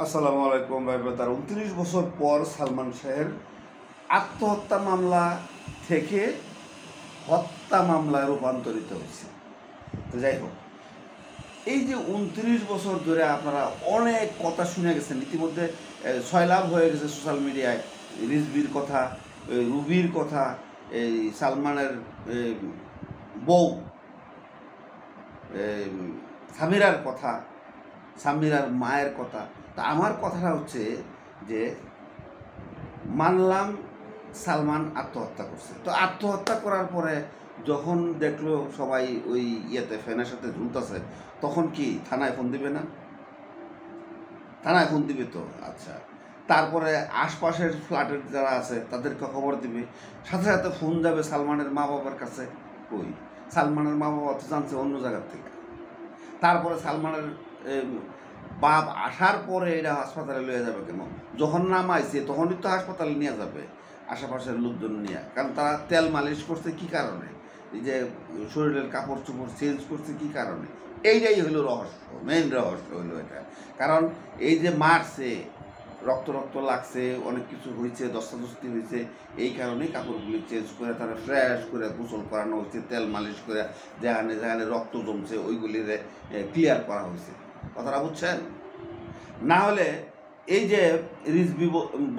আসসালামু আলাইকুম ভাই ব্রাদার। 29 বছর পর সালমান শাহের আত্মহত্যা মামলা থেকে হত্যা মামলায় রূপান্তরিত হয়েছে। তো যাই হোক, এই যে 29 বছর ধরে আপনারা অনেক কথা শুনে গেছেন, ইতিমধ্যে সয়লাভ হয়ে গেছে সোশ্যাল মিডিয়ায়। রিজভির কথা, রুবির কথা, এই সালমানের বউ সামিরার কথা, সামিরার মায়ের কথা। তা আমার কথাটা হচ্ছে যে মানলাম সালমান আত্মহত্যা করছে, তো আত্মহত্যা করার পরে যখন দেখলো সবাই ওই ফ্যানের সাথে ঝুলতেছে, তখন কি থানায় ফোন দিবে না? থানায় ফোন দিবে তো। আচ্ছা, তারপরে আশপাশের ফ্ল্যাটের যারা আছে তাদেরকে খবর দিবে, সাথে সাথে ফোন যাবে সালমানের মা বাবার কাছে। কই, সালমানের মা বাবা তো জানছে অন্য জায়গার থেকে। তারপরে সালমানের বাপ আসার পরে এটা হাসপাতালে লয়ে যাবে কেন? যখন নামাইছে তখনই তো হাসপাতালে নিয়ে যাবে আশেপাশের লোকজন নিয়ে, কারণ তারা তেল মালিশ করছে কি কারণে, এই যে শরীরের কাপড় চোপড় চেঞ্জ করছে কি কারণে, এইটাই হলো রহস্য, মেইন রহস্য হলো এটা। কারণ এই যে মারছে, রক্ত রক্ত লাগছে, অনেক কিছু হয়েছে, দস্তাদস্তি হয়েছে, এই কারণেই কাপড়গুলি চেঞ্জ করে তারা ফ্রেশ করে গোসল করানো হয়েছে, তেল মালিশ করে যেখানে যেখানে রক্ত জমছে ওইগুলি ক্লিয়ার করা হয়েছে। কথাটা বুঝছেন? না হলে এই যে রিজভি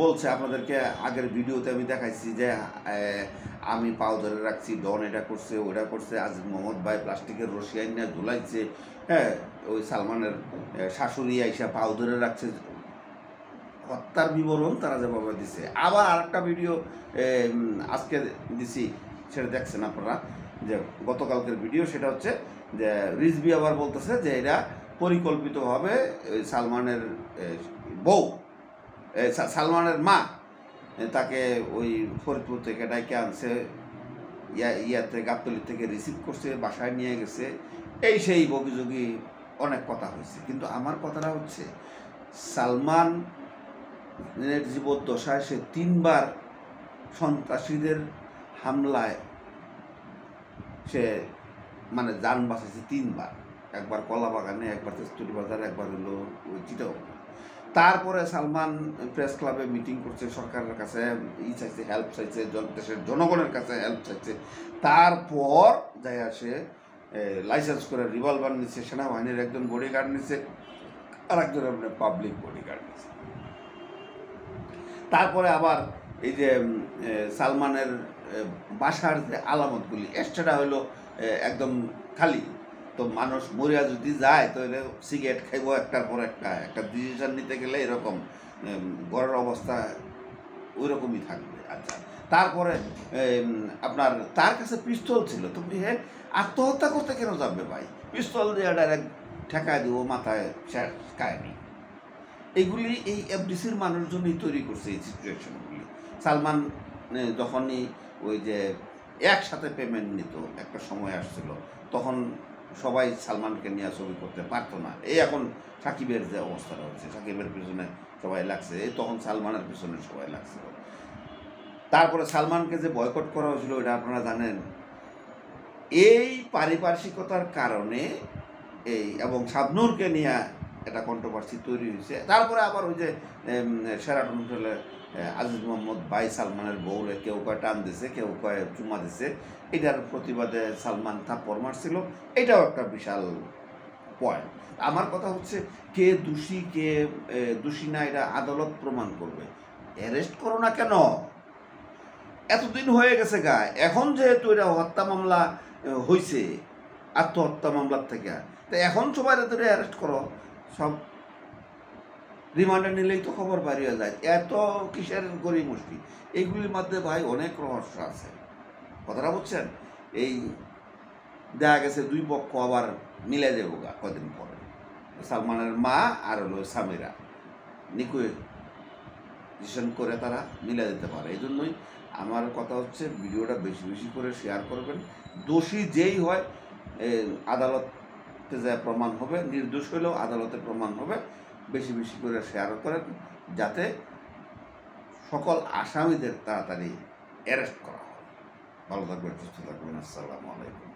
বলছে, আপনাদেরকে আগের ভিডিওতে আমি দেখাইছি যে আমি পাও ধরে রাখছি, ডন এটা করছে ওটা করছে, আজ মোহাম্মদ ভাই প্লাস্টিকের রশি আইনা ঝুলাইছে, হ্যাঁ, ওই সালমানের শাশুড়ি আইসা পাও ধরে রাখছে, হত্যার বিবরণ তারা যেভাবে দিছে। আবার আরেকটা ভিডিও আজকে দিছি, সেটা দেখছেন আপনারা, যে গতকালকের ভিডিও, সেটা হচ্ছে যে রিজভি আবার বলতেছে যে এরা পরিকল্পিতভাবে সালমানের বউ, সালমানের মা তাকে ওই ফরিদপুর থেকে ডাইকে আনছে, ইয়াতে গাবতলি থেকে রিসিভ করছে, বাসায় নিয়ে গেছে, এই সেই বগিযোগী অনেক কথা হয়েছে। কিন্তু আমার কথাটা হচ্ছে সালমান জীবদ্দশায় সে 3বার সন্ত্রাসীদের হামলায় সে মানে যান বাঁচাইছে 3বার। একবার কলাবাগানে, একবার তেস্তুরি বাজারে, একবার হলো ওই চিটাগং। তারপরে সালমান প্রেস ক্লাবে মিটিং করছে, সরকারের কাছে চাইছে, হেল্প চাইছে, দেশের জনগণের কাছে হেল্প চাইছে। তারপর যাই আসে লাইসেন্স করে রিভলভার নিচ্ছে, সেনাবাহিনীর একজন বডিগার্ড নিচ্ছে, আর একজন পাবলিক বডিগার্ড নিচ্ছে। তারপরে আবার এই যে সালমানের বাসার যে আলামতগুলি, এক্সট্রাটা হলো একদম খালি। তো মানুষ মরিয়া যদি যায় তো সিগারেট খাইব একটার পর একটা ডিসিশন নিতে গেলে এরকম ঘরের অবস্থা ওই রকমই থাকবে। আচ্ছা, তারপরে আপনার তার কাছে পিস্তল ছিল, তো আত্মহত্যা করতে কেন যাবে ভাই? পিস্তল দিয়ে ডাইরেক্ট ঠেকায় দিব মাথায়, কায়নি। এইগুলি এই এফডিসির মানুষজনই তৈরি করছে এই সিচুয়েশনগুলি। সালমান যখনই ওই যে একসাথে পেমেন্ট নিত, একটা সময় আসছিল, তখন সবাই সালমানকে নিয়ে ছবি করতে পারতো না। এই এখন সাকিবের যে অবস্থাটা হচ্ছে, সাকিবের পিছনে সবাই লাগছে, এই তখন সালমানের পিছনে সবাই লাগছিল। তারপরে সালমানকে যে বয়কট করা হয়েছিল এটা আপনারা জানেন। এই পারিপার্শ্বিকতার কারণে এই এবং শাবনূরকে নিয়ে একটা কন্ট্রোভার্সি তৈরি হয়েছে। তারপরে আবার ওই যে শেরাটন হোটেলে আজিজ মোহাম্মদ ভাই সালমানের বউরে কেউ কয় টান দিছে, কেউ কয় চুমা দিছে, এটার প্রতিবাদে সালমান থাপ্পড় মারছিল। এটাও একটা বিশাল পয়েন্ট। আমার কথা হচ্ছে, কে দোষী কে দোষী না এটা আদালত প্রমাণ করবে। অ্যারেস্ট করো না কেন? এতদিন হয়ে গেছে গা, এখন যেহেতু এটা হত্যা মামলা হয়েছে আত্মহত্যা মামলার থেকে, তো এখন সবাই ধরে অ্যারেস্ট করো, সব রিমান্ডে নিলেই তো খবর বাড়িয়ে যায়। এত কিসের গরিব মুশকিল? এইগুলির মধ্যে ভাই অনেক রহস্য আছে। কথাটা বুঝছেন? এই দেখা গেছে দুই পক্ষ আবার মিলে যাবো গা কদিন পরে, সালমানের মা আর হলো সামিরা নিকুয়েশন করে তারা মিলে যেতে পারে। এই জন্যই আমার কথা হচ্ছে, ভিডিওটা বেশি বেশি করে শেয়ার করবেন। দোষী যেই হয় আদালতে যা প্রমাণ হবে, নির্দোষ হলেও আদালতে প্রমাণ হবে। বেশি বেশি করে শেয়ার করেন যাতে সকল আসামিদের তাড়াতাড়ি অ্যারেস্ট করা হয়। ভালো থাকবেন, সুস্থ থাকবেন। আসসালামু আলাইকুম।